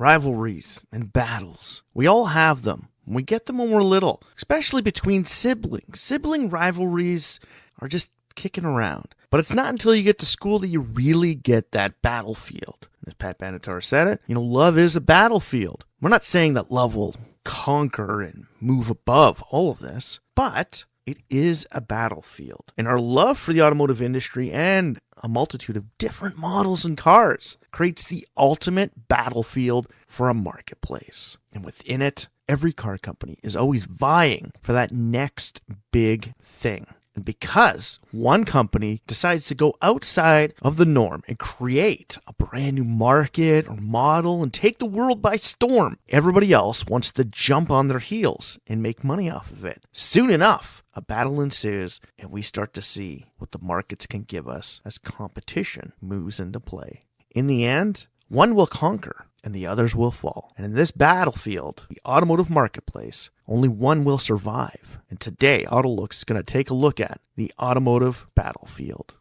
rivalries and battles. We all have them. We get them when we're little, especially between siblings. Sibling rivalries are just kicking around. But it's not until you get to school that you really get that battlefield. As Pat Benatar said it, love is a battlefield. We're not saying that love will conquer and move above all of this, but it is a battlefield. And our love for the automotive industry and a multitude of different models and cars creates the ultimate battlefield for a marketplace. And within it, every car company is always vying for that next big thing. And because one company decides to go outside of the norm and create a brand new market or model and take the world by storm, everybody else wants to jump on their heels and make money off of it. Soon enough, a battle ensues, and we start to see what the markets can give us as competition moves into play. In the end, one will conquer and the others will fall. And in this battlefield, the automotive marketplace, only one will survive. And today, AutoLooks is going to take a look at the automotive battlefield.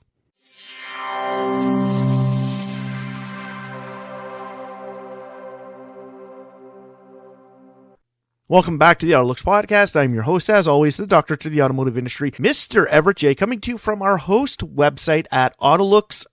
Welcome back to the AutoLooks podcast. I'm your host, as always, the doctor to the automotive industry, Mr. Everett J, coming to you from our host website at AutoLooks.net.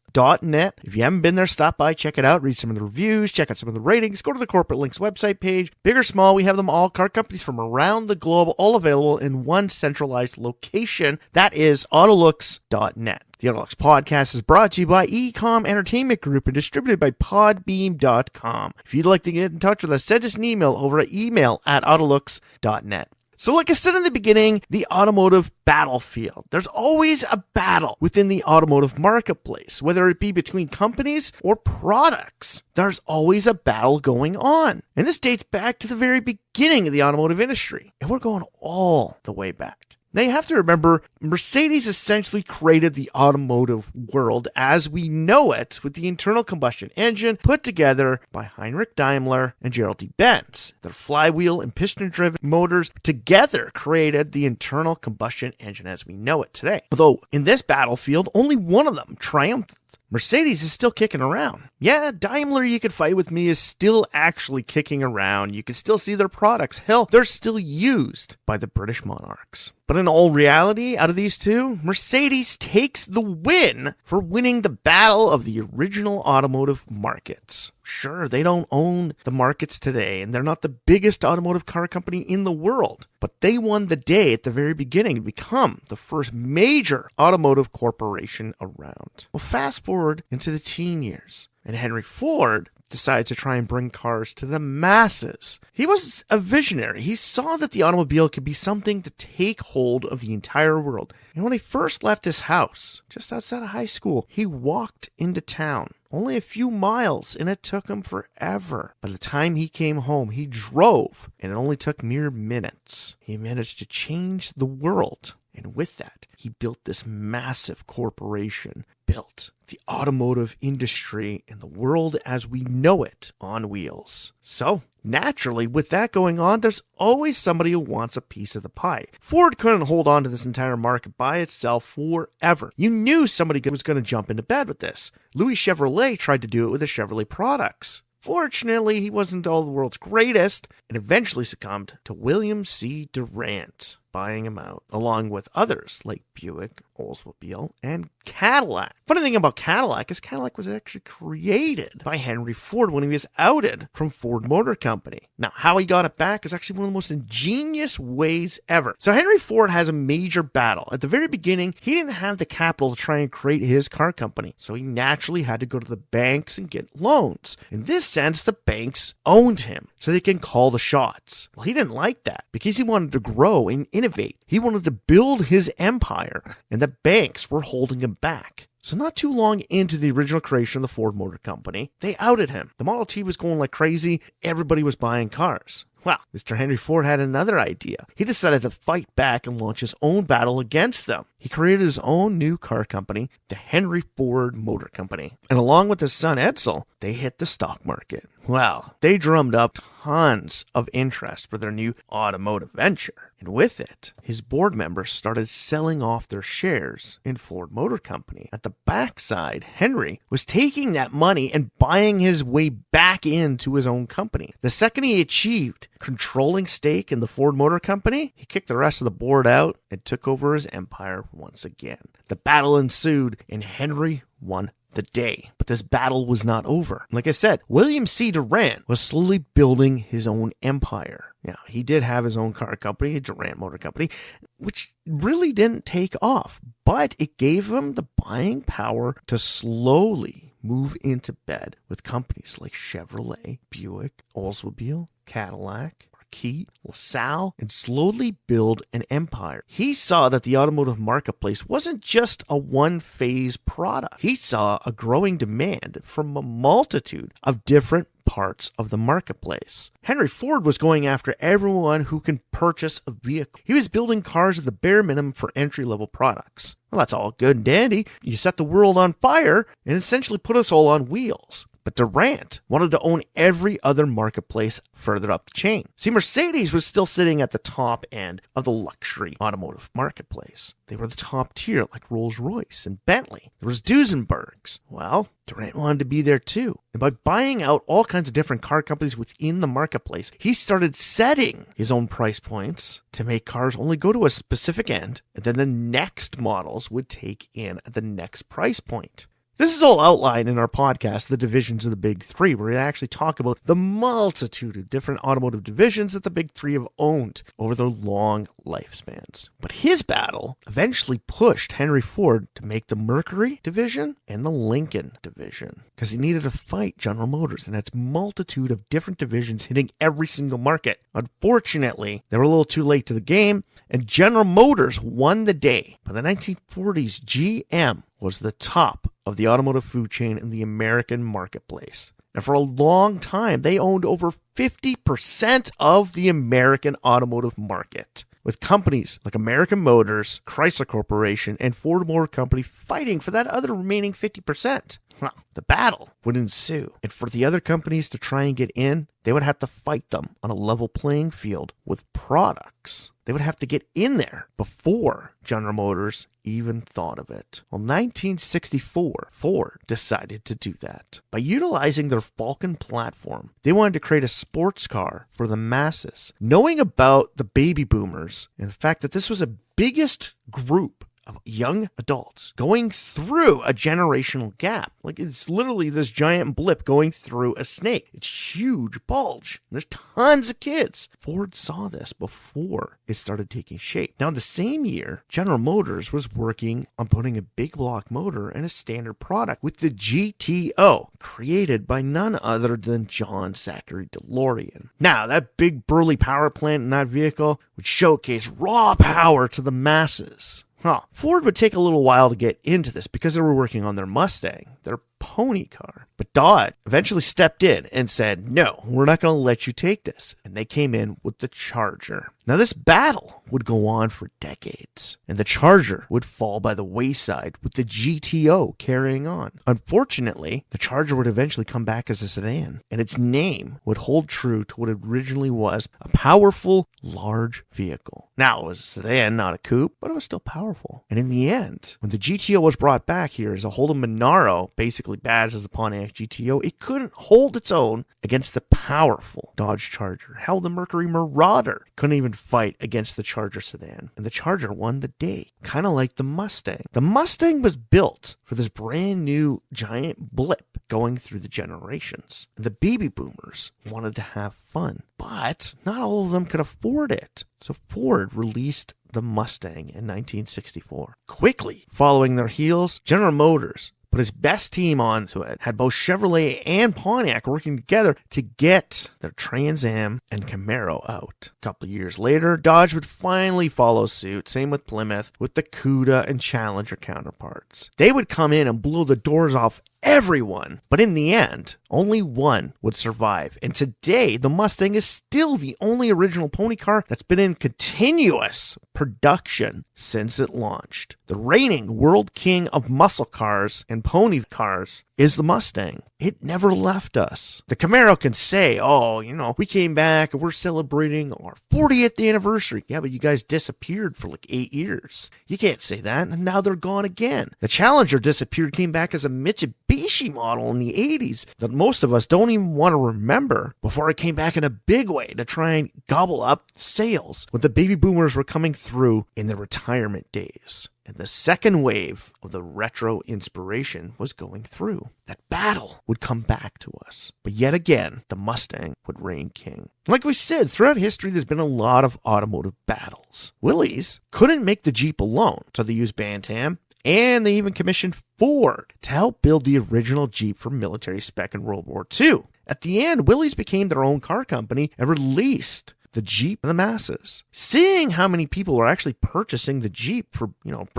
If you haven't been there, stop by, check it out, read some of the reviews, check out some of the ratings, go to the Corporate Links website page. Big or small, we have them all. Car companies from around the globe, all available in one centralized location. That is AutoLooks.net. The AutoLooks podcast is brought to you by Ecom Entertainment Group and distributed by Podbeam.com. If you'd like to get in touch with us, send us an email over at email@AutoLooks.net. So like I said in the beginning, the automotive battlefield. There's always a battle within the automotive marketplace, whether it be between companies or products. There's always a battle going on. And this dates back to the very beginning of the automotive industry. And we're going all the way back. Now you have to remember, Mercedes essentially created the automotive world as we know it with the internal combustion engine put together by Heinrich Daimler and Gerald D. Benz. Their flywheel and piston-driven motors together created the internal combustion engine as we know it today. Although in this battlefield, only one of them triumphed. Mercedes is still kicking around. Yeah, Daimler, you could fight with me, is still actually kicking around. You can still see their products. Hell, they're still used by the British monarchs. But in all reality, out of these two, Mercedes takes the win for winning the battle of the original automotive markets. Sure, they don't own the markets today, and they're not the biggest automotive car company in the world, but they won the day at the very beginning to become the first major automotive corporation around. Well, fast forward into the teen years, and Henry Ford decided to try and bring cars to the masses. He was a visionary. He saw that the automobile could be something to take hold of the entire world. And when he first left his house, just outside of high school, he walked into town. Only a few miles, and it took him forever. By the time he came home, he drove, and it only took mere minutes. He managed to change the world. And with that, he built this massive corporation, built the automotive industry and the world as we know it on wheels. So, naturally, with that going on, there's always somebody who wants a piece of the pie. Ford couldn't hold on to this entire market by itself forever. You knew somebody was going to jump into bed with this. Louis Chevrolet tried to do it with the Chevrolet products. Fortunately, he wasn't all the world's greatest and eventually succumbed to William C. Durant buying him out, along with others like Buick, Oldsmobile, and Cadillac. Funny thing about Cadillac is Cadillac was actually created by Henry Ford when he was outed from Ford Motor Company. Now, how he got it back is actually one of the most ingenious ways ever. So Henry Ford has a major battle. At the very beginning, he didn't have the capital to try and create his car company, so he naturally had to go to the banks and get loans. In this sense, the banks owned him, so they can call the shots. Well, he didn't like that because he wanted to grow and innovate. He wanted to build his empire, and the banks were holding him back. So not too long into the original creation of the Ford Motor Company, they outed him. The Model T was going like crazy. Everybody was buying cars. Well, Mr. Henry Ford had another idea. He decided to fight back and launch his own battle against them. He created his own new car company, the Henry Ford Motor Company. And along with his son Edsel, they hit the stock market. Well, they drummed up tons of interest for their new automotive venture. And with it, his board members started selling off their shares in Ford Motor Company. At the backside, Henry was taking that money and buying his way back into his own company. The second he achieved controlling stake in the Ford Motor Company, he kicked the rest of the board out and took over his empire once again. The battle ensued, and Henry won the day. But this battle was not over. Like I said, William C. Durant was slowly building his own empire. Now, he did have his own car company, the Durant Motor Company, which really didn't take off, but it gave him the buying power to slowly move into bed with companies like Chevrolet, Buick, Oldsmobile, Cadillac, Marquis, LaSalle, and slowly build an empire. He saw that the automotive marketplace wasn't just a one-phase product. He saw a growing demand from a multitude of different parts of the marketplace. Henry Ford was going after everyone who can purchase a vehicle. He was building cars at the bare minimum for entry-level products. Well, that's all good and dandy. You set the world on fire and essentially put us all on wheels. But Durant wanted to own every other marketplace further up the chain. See, Mercedes was still sitting at the top end of the luxury automotive marketplace. They were the top tier, like Rolls-Royce and Bentley. There was Duesenbergs. Well, Durant wanted to be there too. And by buying out all kinds of different car companies within the marketplace, he started setting his own price points to make cars only go to a specific end, and then the next models would take in at the next price point. This is all outlined in our podcast, The Divisions of the Big Three, where we actually talk about the multitude of different automotive divisions that the Big Three have owned over their long lifespans. But his battle eventually pushed Henry Ford to make the Mercury division and the Lincoln division, because he needed to fight General Motors and its multitude of different divisions hitting every single market. Unfortunately, they were a little too late to the game, and General Motors won the day. By the 1940s, GM was the top of the automotive food chain in the American marketplace. And for a long time, they owned over 50% of the American automotive market, with companies like American Motors, Chrysler Corporation, and Ford Motor Company fighting for that other remaining 50%. Well, the battle would ensue, and for the other companies to try and get in, they would have to fight them on a level playing field with products. They would have to get in there before General Motors even thought of it. Well, 1964, Ford decided to do that. By utilizing their Falcon platform, they wanted to create a sports car for the masses. Knowing about the baby boomers and the fact that this was the biggest group of young adults going through a generational gap. Like, it's literally this giant blip going through a snake. It's huge bulge. There's tons of kids. Ford saw this before it started taking shape. Now, in the same year, General Motors was working on putting a big block motor in a standard product with the GTO, created by none other than John Zachary DeLorean. Now, that big burly power plant in that vehicle would showcase raw power to the masses. Ford would take a little while to get into this because they were working on their Mustang, their pony car. But Dodge eventually stepped in and said, no, we're not going to let you take this. And they came in with the Charger. Now, this battle would go on for decades, and the Charger would fall by the wayside with the GTO carrying on. Unfortunately, the Charger would eventually come back as a sedan, and its name would hold true to what it originally was, a powerful, large vehicle. Now, it was a sedan, not a coupe, but it was still powerful. And in the end, when the GTO was brought back here as a Holden Monaro, basically badged as a Pontiac GTO, it couldn't hold its own against the powerful Dodge Charger. Hell, the Mercury Marauder couldn't even fight against the Charger sedan, and the Charger won the day, kind of like the Mustang. The Mustang was built for this brand new giant blip going through the generations, and the baby boomers wanted to have fun, but not all of them could afford it. So Ford released the Mustang in 1964. Quickly following their heels, General Motors put his best team onto it, had both Chevrolet and Pontiac working together to get their Trans Am and Camaro out. A couple of years later, Dodge would finally follow suit, same with Plymouth, with the Cuda and Challenger counterparts. They would come in and blow the doors off everyone. But in the end, only one would survive. And today, the Mustang is still the only original pony car that's been in continuous production since it launched. The reigning world king of muscle cars and pony cars is the Mustang. It never left us. The Camaro can say, oh, we came back and we're celebrating our 40th anniversary. Yeah, but you guys disappeared for like 8 years. You can't say that, and now they're gone again. The Challenger disappeared, came back as a Mitsubishi model in the 80s that most of us don't even want to remember before it came back in a big way to try and gobble up sales when the baby boomers were coming through in their retirement days. And the second wave of the retro inspiration was going through. That battle would come back to us. But yet again, the Mustang would reign king. Like we said, throughout history, there's been a lot of automotive battles. Willys couldn't make the Jeep alone, so they used Bantam, and they even commissioned Ford to help build the original Jeep for military spec in World War II. At the end, Willys became their own car company and released the Jeep and the masses. Seeing how many people are actually purchasing the Jeep for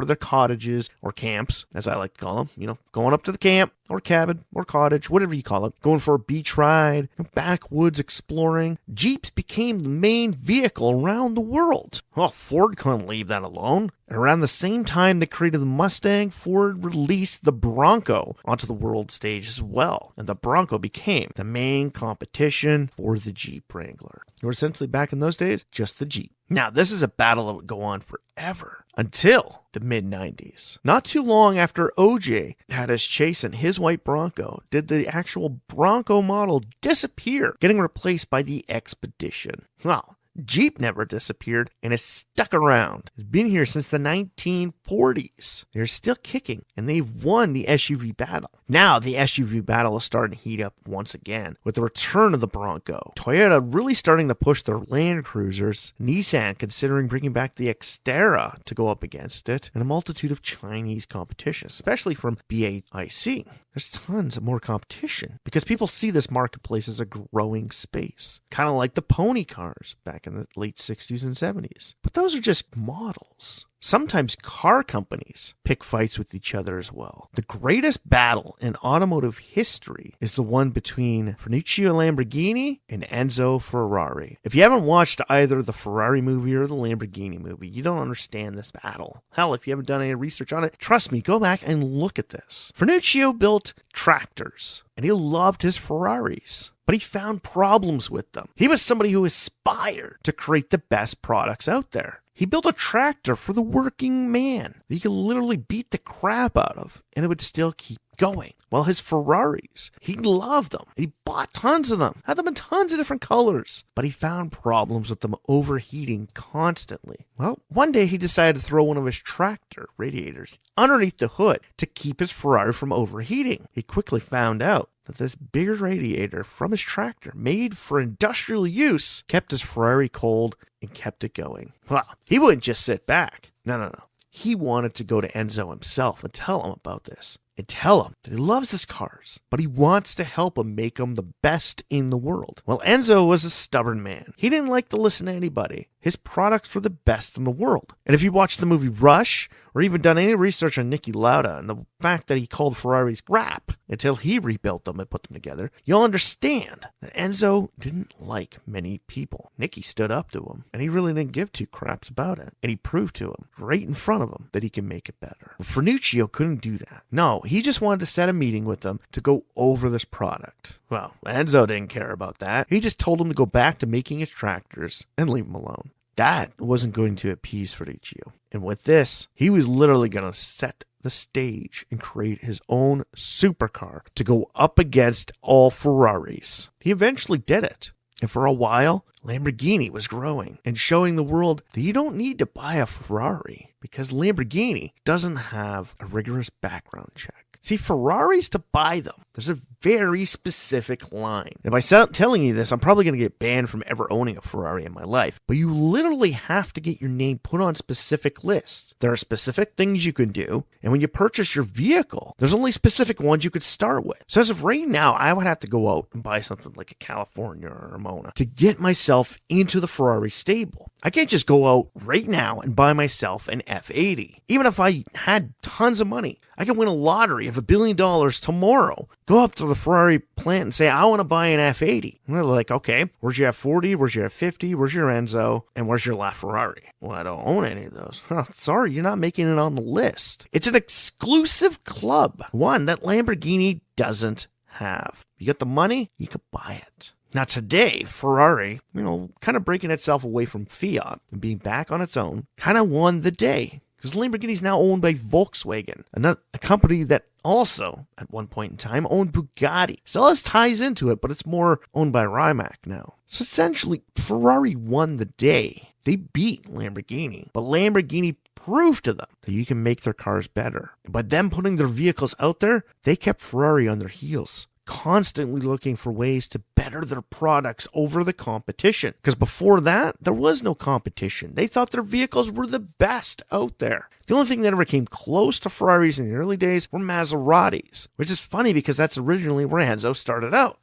their cottages or camps, as I like to call them, going up to the camp or cabin or cottage, whatever you call it, going for a beach ride, backwoods exploring, Jeeps became the main vehicle around the world. Well, Ford couldn't leave that alone. And around the same time they created the Mustang, Ford released the Bronco onto the world stage as well. And the Bronco became the main competition for the Jeep Wrangler. It was essentially back in those days, just the Jeep. Now, this is a battle that would go on forever until the mid-90s. Not too long after OJ had us chasing his white Bronco, did the actual Bronco model disappear, getting replaced by the Expedition. Well, Jeep never disappeared and has stuck around. It's been here since the 1940s. They're still kicking, and they've won the SUV battle. Now the SUV battle is starting to heat up once again with the return of the Bronco. Toyota really starting to push their Land Cruisers. Nissan considering bringing back the Xterra to go up against it, and a multitude of Chinese competition, especially from BAIC. There's tons of more competition because people see this marketplace as a growing space. Kind of like the pony cars back in the late 60s and 70s. But those are just models. Sometimes car companies pick fights with each other as well. The greatest battle in automotive history is the one between Ferruccio Lamborghini and Enzo Ferrari. If you haven't watched either the Ferrari movie or the Lamborghini movie, you don't understand this battle. Hell, if you haven't done any research on it, trust me, go back and look at this. Ferruccio built tractors, and he loved his Ferraris. But he found problems with them. He was somebody who aspired to create the best products out there. He built a tractor for the working man that you could literally beat the crap out of, and it would still keep going. Well, his Ferraris, he loved them. And he bought tons of them, had them in tons of different colors. But he found problems with them overheating constantly. Well, one day he decided to throw one of his tractor radiators underneath the hood to keep his Ferrari from overheating. He quickly found out that this bigger radiator from his tractor, made for industrial use, kept his Ferrari cold and kept it going. Well, he wouldn't just sit back. No. He wanted to go to Enzo himself and tell him about this. And tell him that he loves his cars, but he wants to help him make them the best in the world. Well, Enzo was a stubborn man. He didn't like to listen to anybody. His products were the best in the world. And if you watched the movie Rush, or even done any research on Niki Lauda and the fact that he called Ferraris crap until he rebuilt them and put them together, you'll understand that Enzo didn't like many people. Niki stood up to him, and he really didn't give two craps about it. And he proved to him, right in front of him, that he can make it better. But Ferruccio couldn't do that. No, he just wanted to set a meeting with them to go over this product. Well, Enzo didn't care about that. He just told him to go back to making his tractors and leave him alone. That wasn't going to appease Ferruccio. And with this, he was literally going to set the stage and create his own supercar to go up against all Ferraris. He eventually did it. And for a while, Lamborghini was growing and showing the world that you don't need to buy a Ferrari because Lamborghini doesn't have a rigorous background check. See, Ferraris, to buy them, there's a very specific line. And by telling you this, I'm probably going to get banned from ever owning a Ferrari in my life. But you literally have to get your name put on specific lists. There are specific things you can do. And when you purchase your vehicle, there's only specific ones you could start with. So as of right now, I would have to go out and buy something like a California or a Ramona to get myself into the Ferrari stable. I can't just go out right now and buy myself an F80. Even if I had tons of money, I can win a lottery you have $1 billion tomorrow. Go up to the Ferrari plant and say, I want to buy an F80. And they're like, okay, where's your F40? Where's your F50? Where's your Enzo? And where's your LaFerrari? Well, I don't own any of those. Sorry, you're not making it on the list. It's an exclusive club, one that Lamborghini doesn't have. You got the money, you could buy it. Now today, Ferrari, kind of breaking itself away from Fiat and being back on its own, kind of won the day. Because Lamborghini is now owned by Volkswagen, a company that also, at one point in time, owned Bugatti. Still has ties into it, but it's more owned by Rimac now. So essentially, Ferrari won the day. They beat Lamborghini, but Lamborghini proved to them that you can make their cars better. By them putting their vehicles out there, they kept Ferrari on their heels, constantly looking for ways to better their products over the competition. Because before that, there was no competition. They thought their vehicles were the best out there. The only thing that ever came close to Ferraris in the early days were Maseratis, which is funny because that's originally where Enzo started out,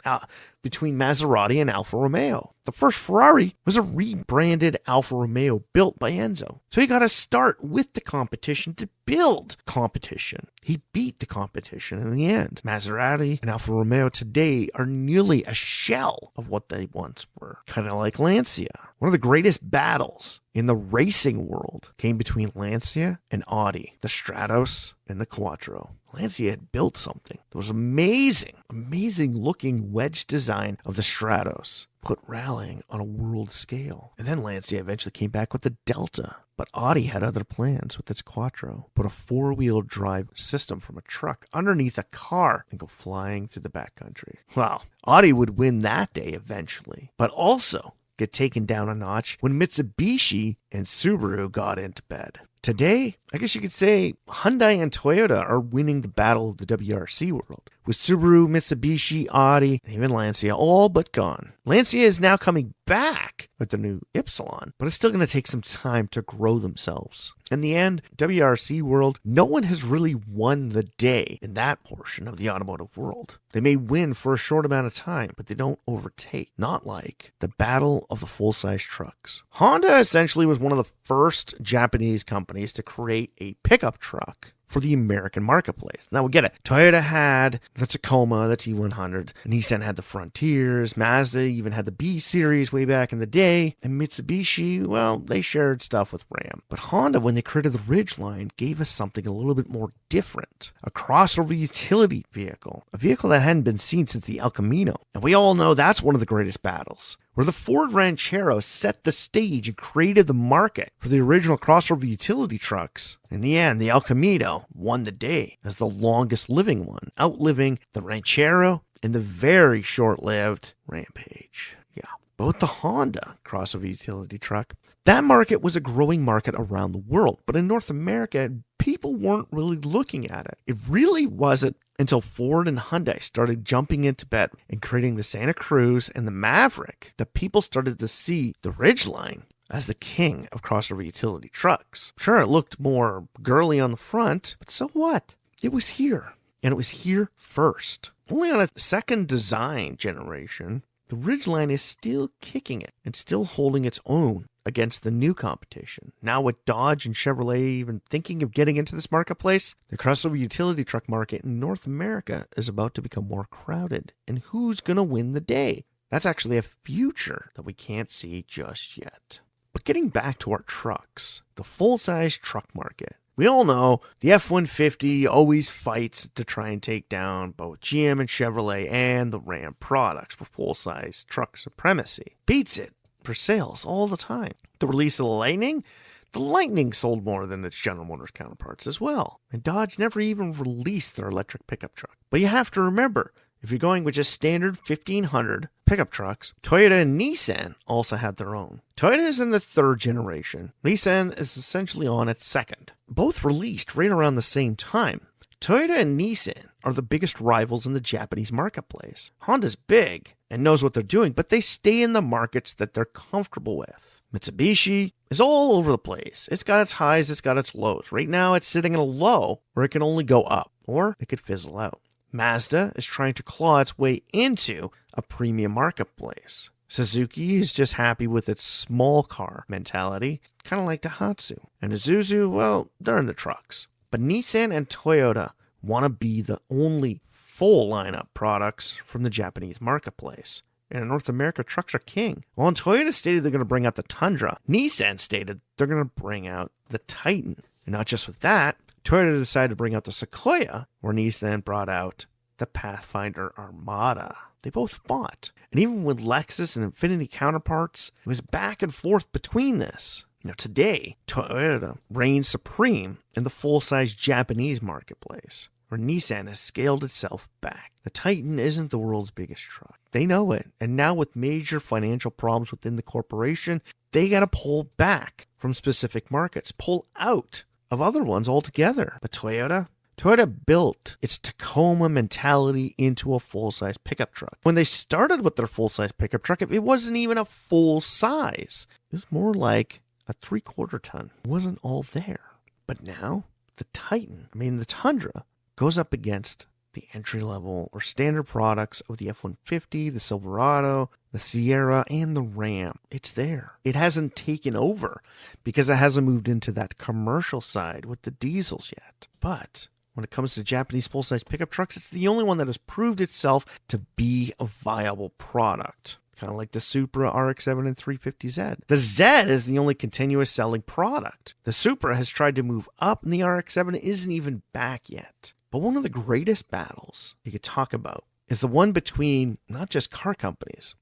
between Maserati and Alfa Romeo. The first Ferrari was a rebranded Alfa Romeo built by Enzo. So he got to start with the competition to build competition. He beat the competition in the end. Maserati and Alfa Romeo today are nearly a shell of what they once were. Kind of like Lancia. One of the greatest battles in the racing world came between Lancia and Audi, the Stratos and the Quattro. Lancia had built something that was amazing looking wedge design of the Stratos, put rallying on a world scale. And then Lancia eventually came back with the Delta. But Audi had other plans with its Quattro. Put a four-wheel drive system from a truck underneath a car and go flying through the backcountry. Well, Audi would win that day eventually, but also get taken down a notch when Mitsubishi and Subaru got into bed. Today, I guess you could say Hyundai and Toyota are winning the battle of the WRC world, with Subaru, Mitsubishi, Audi, and even Lancia all but gone. Lancia is now coming back with the new Ypsilon, but it's still going to take some time to grow themselves. In the end, WRC world, no one has really won the day in that portion of the automotive world. They may win for a short amount of time, but they don't overtake. Not like the battle of the full-size trucks. Honda essentially was one of the first Japanese companies to create a pickup truck for the American marketplace. Now we get it. Toyota had the Tacoma, the T100, and Nissan had the Frontiers, Mazda even had the B series way back in the day, and Mitsubishi, well, they shared stuff with Ram. But Honda, when they created the Ridgeline, gave us something a little bit more different. A crossover utility vehicle. A vehicle that hadn't been seen since the El Camino. And we all know that's one of the greatest battles, where the Ford Ranchero set the stage and created the market for the original crossover utility trucks. In the end, the El Camino won the day as the longest living one, outliving the Ranchero and the very short-lived Rampage. Yeah, but with the Honda crossover utility truck, that market was a growing market around the world, but in North America, people weren't really looking at it. It really wasn't until Ford and Hyundai started jumping into bed and creating the Santa Cruz and the Maverick that people started to see the Ridgeline as the king of crossover utility trucks. Sure, it looked more girly on the front, but so what? It was here, and it was here first. Only on a second design generation, the Ridgeline is still kicking it and still holding its own against the new competition. Now with Dodge and Chevrolet even thinking of getting into this marketplace, the crossover utility truck market in North America is about to become more crowded. And who's going to win the day? That's actually a future that we can't see just yet. But getting back to our trucks, the full-size truck market. We all know the F-150 always fights to try and take down both GM and Chevrolet and the Ram products for full-size truck supremacy. Beats it for sales all the time. The release of the Lightning sold more than its General Motors counterparts as well. And Dodge never even released their electric pickup truck. But you have to remember, if you're going with just standard 1500 pickup trucks, Toyota and Nissan also had their own. Toyota is in the third generation. Nissan is essentially on its second. Both released right around the same time. Toyota and Nissan are the biggest rivals in the Japanese marketplace. Honda's big and knows what they're doing, but they stay in the markets that they're comfortable with. Mitsubishi is all over the place. It's got its highs, it's got its lows. Right now, it's sitting at a low where it can only go up, or it could fizzle out. Mazda is trying to claw its way into a premium marketplace. Suzuki is just happy with its small car mentality, kind of like Daihatsu. And Isuzu, well, they're in the trucks. But Nissan and Toyota want to be the only full lineup products from the Japanese marketplace. And in North America, trucks are king. Well, Toyota stated they're going to bring out the Tundra. Nissan stated they're going to bring out the Titan. And not just with that, Toyota decided to bring out the Sequoia, where Nissan brought out the Pathfinder Armada. They both fought. And even with Lexus and Infiniti counterparts, it was back and forth between this. Now today, Toyota reigns supreme in the full-size Japanese marketplace, where Nissan has scaled itself back. The Titan isn't the world's biggest truck. They know it. And now with major financial problems within the corporation, they got to pull back from specific markets, pull out of other ones altogether. But Toyota built its Tacoma mentality into a full-size pickup truck. When they started with their full-size pickup truck, it wasn't even a full size. It was more like a 3/4 ton. It wasn't all there. But now, the Tundra, goes up against the entry-level or standard products of the F-150, the Silverado, the Sierra, and the Ram. It's there. It hasn't taken over because it hasn't moved into that commercial side with the diesels yet. But when it comes to Japanese full-size pickup trucks, it's the only one that has proved itself to be a viable product. Kind of like the Supra RX-7 and 350Z. The Z is the only continuous selling product. The Supra has tried to move up, and the RX-7 isn't even back yet. But one of the greatest battles you could talk about is the one between not just car companies,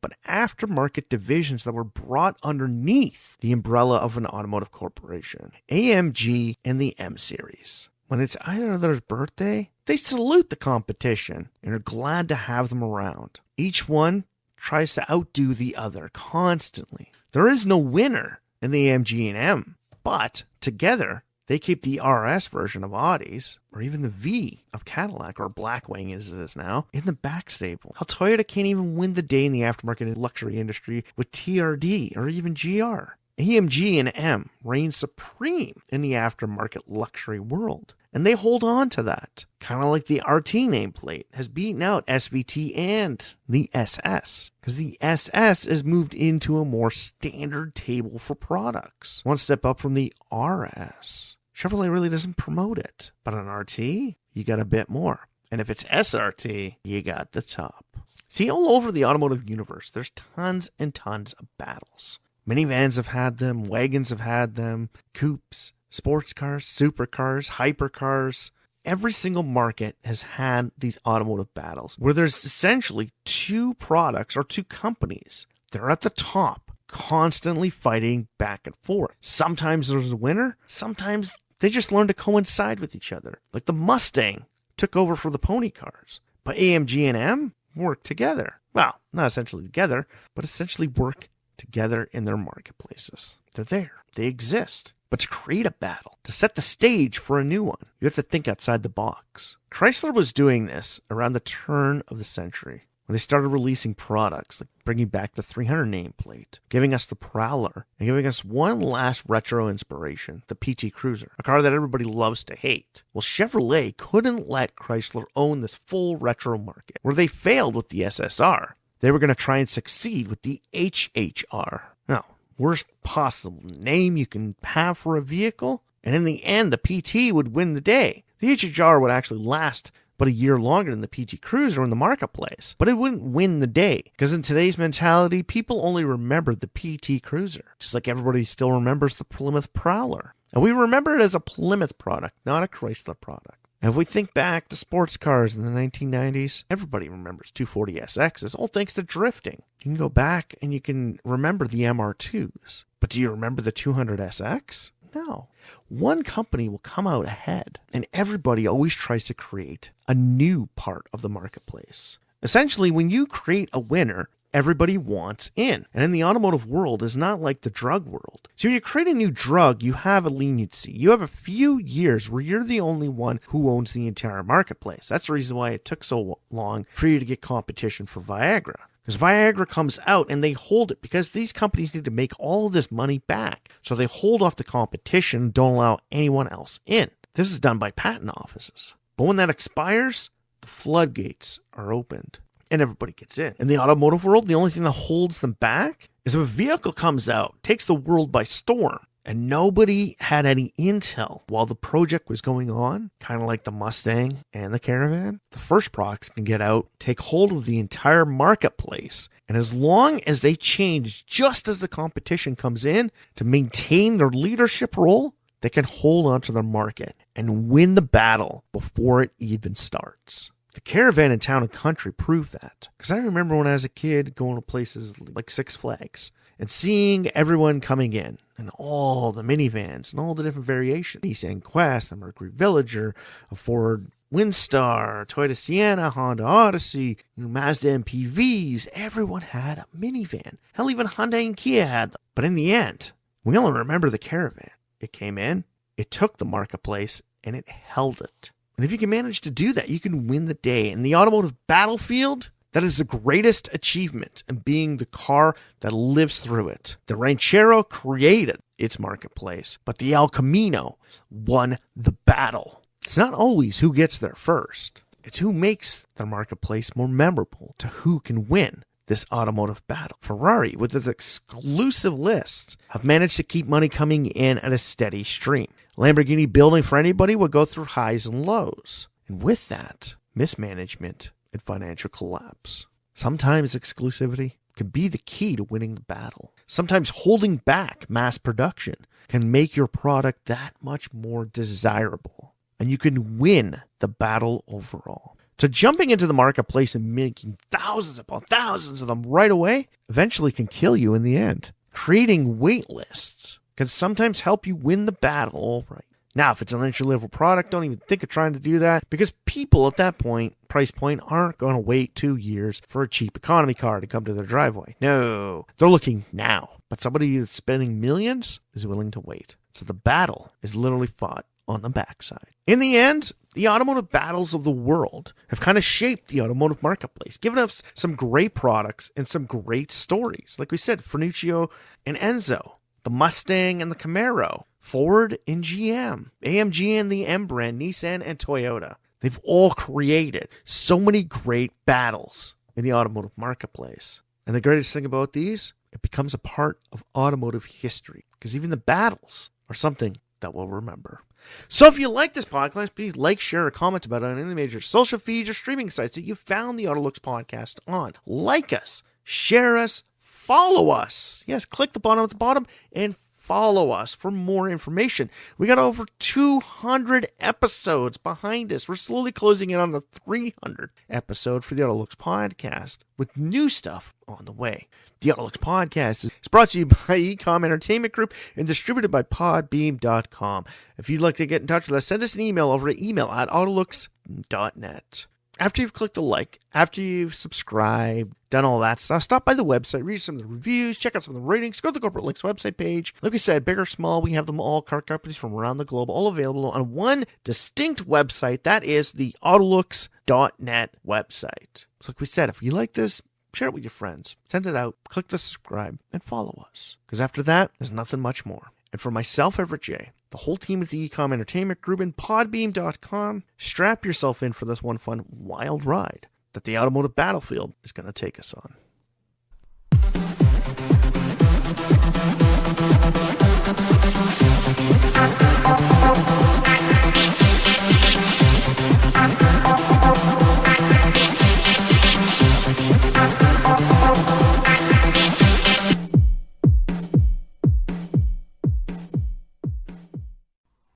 but aftermarket divisions that were brought underneath the umbrella of an automotive corporation. AMG and the M Series. When it's either of their birthday, they salute the competition and are glad to have them around. Each one tries to outdo the other constantly. There is no winner in the AMG and M, but together they keep the RS version of Audis, or even the V of Cadillac, or Blackwing as it is now, in the back stable. How Toyota can't even win the day in the aftermarket luxury industry with TRD or even GR. AMG and M reign supreme in the aftermarket luxury world, and they hold on to that. Kind of like the RT nameplate has beaten out SVT and the SS, because the SS has moved into a more standard table for products. One step up from the RS. Chevrolet really doesn't promote it, but on RT, you got a bit more. And if it's SRT, you got the top. See, all over the automotive universe, there's tons and tons of battles. Minivans have had them, wagons have had them, coupes, sports cars, supercars, hypercars. Every single market has had these automotive battles where there's essentially two products or two companies. They're at the top, constantly fighting back and forth. Sometimes there's a winner, sometimes they just learn to coincide with each other. Like the Mustang took over for the pony cars, but AMG and M work together. Well, not essentially together, but essentially work together in their marketplaces. They're there. They exist. But to create a battle, to set the stage for a new one, you have to think outside the box. Chrysler was doing this around the turn of the century, when they started releasing products like bringing back the 300 nameplate, giving us the Prowler, and giving us one last retro inspiration, the PT Cruiser, a car that everybody loves to hate. Well, Chevrolet couldn't let Chrysler own this full retro market, where they failed with the SSR. They were going to try and succeed with the HHR. Now, worst possible name you can have for a vehicle, and in the end, the PT would win the day. The HHR would actually last but a year longer than the PT Cruiser in the marketplace, but it wouldn't win the day, because in today's mentality, people only remember the PT Cruiser, just like everybody still remembers the Plymouth Prowler. And we remember it as a Plymouth product, not a Chrysler product. And if we think back to sports cars in the 1990s, everybody remembers 240SXs, all thanks to drifting. You can go back and you can remember the MR2s. But do you remember the 200SX? No. One company will come out ahead, and everybody always tries to create a new part of the marketplace. Essentially, when you create a winner, everybody wants in. And in the automotive world, is not like the drug world. So when you create a new drug, you have a leniency. You have a few years where you're the only one who owns the entire marketplace. That's the reason why it took so long for you to get competition for Viagra. Because Viagra comes out and they hold it because these companies need to make all of this money back. So they hold off the competition and don't allow anyone else in. This is done by patent offices. But when that expires, the floodgates are opened and everybody gets in. In the automotive world, the only thing that holds them back is if a vehicle comes out, takes the world by storm, And nobody had any intel while the project was going on, kind of like the Mustang and the Caravan. The first products can get out, take hold of the entire marketplace, and as long as they change just as the competition comes in to maintain their leadership role, they can hold on to their market and win the battle before it even starts. The Caravan in Town & Country proved that. Because I remember when I was a kid going to places like Six Flags and seeing everyone coming in and all the minivans and all the different variations. Nissan Quest, a Mercury Villager, a Ford Windstar, Toyota Sienna, Honda Odyssey, Mazda MPVs. Everyone had a minivan. Hell, even Hyundai and Kia had them. But in the end, we only remember the Caravan. It came in, it took the marketplace, and it held it. And if you can manage to do that, you can win the day. In the automotive battlefield, that is the greatest achievement in being the car that lives through it. The Ranchero created its marketplace, but the El Camino won the battle. It's not always who gets there first. It's who makes their marketplace more memorable to who can win this automotive battle. Ferrari, with its exclusive list, have managed to keep money coming in at a steady stream. Lamborghini building for anybody would go through highs and lows. And with that, mismanagement and financial collapse. Sometimes exclusivity can be the key to winning the battle. Sometimes holding back mass production can make your product that much more desirable. And you can win the battle overall. So jumping into the marketplace and making thousands upon thousands of them right away eventually can kill you in the end. Creating wait lists can sometimes help you win the battle all right. Now, if it's an entry-level product, don't even think of trying to do that because people at that price point, aren't going to wait 2 years for a cheap economy car to come to their driveway. No, they're looking now. But somebody that's spending millions is willing to wait. So the battle is literally fought on the backside. In the end, the automotive battles of the world have kind of shaped the automotive marketplace, giving us some great products and some great stories. Like we said, Ferruccio and Enzo, the Mustang and the Camaro, Ford and GM, AMG and the M brand, Nissan and Toyota. They've all created so many great battles in the automotive marketplace. And the greatest thing about these, it becomes a part of automotive history because even the battles are something that we'll remember. So if you like this podcast, please like, share, or comment about it on any major social feeds or streaming sites that you found the AutoLooks podcast on. Like us, share us, follow us. Yes, click the button at the bottom and follow us for more information. We got over 200 episodes behind us. We're slowly closing in on the 300th episode for the AutoLooks podcast with new stuff on the way. The AutoLooks podcast is brought to you by Ecom Entertainment Group and distributed by Podbeam.com. If you'd like to get in touch with us, send us an email over at email@autolooks.net. After you've clicked the like, after you've subscribed, done all that stuff, stop by the website, read some of the reviews, check out some of the ratings, go to the Corporate Links website page. Like we said, big or small, we have them all, car companies from around the globe, all available on one distinct website. That is the AutoLooks.net website. So like we said, if you like this, share it with your friends, send it out, click the subscribe, and follow us. Because after that, there's nothing much more. And for myself, Everett J., the whole team at the Ecom Entertainment Group and Podbeam.com, strap yourself in for this one fun, wild ride that the automotive battlefield is going to take us on.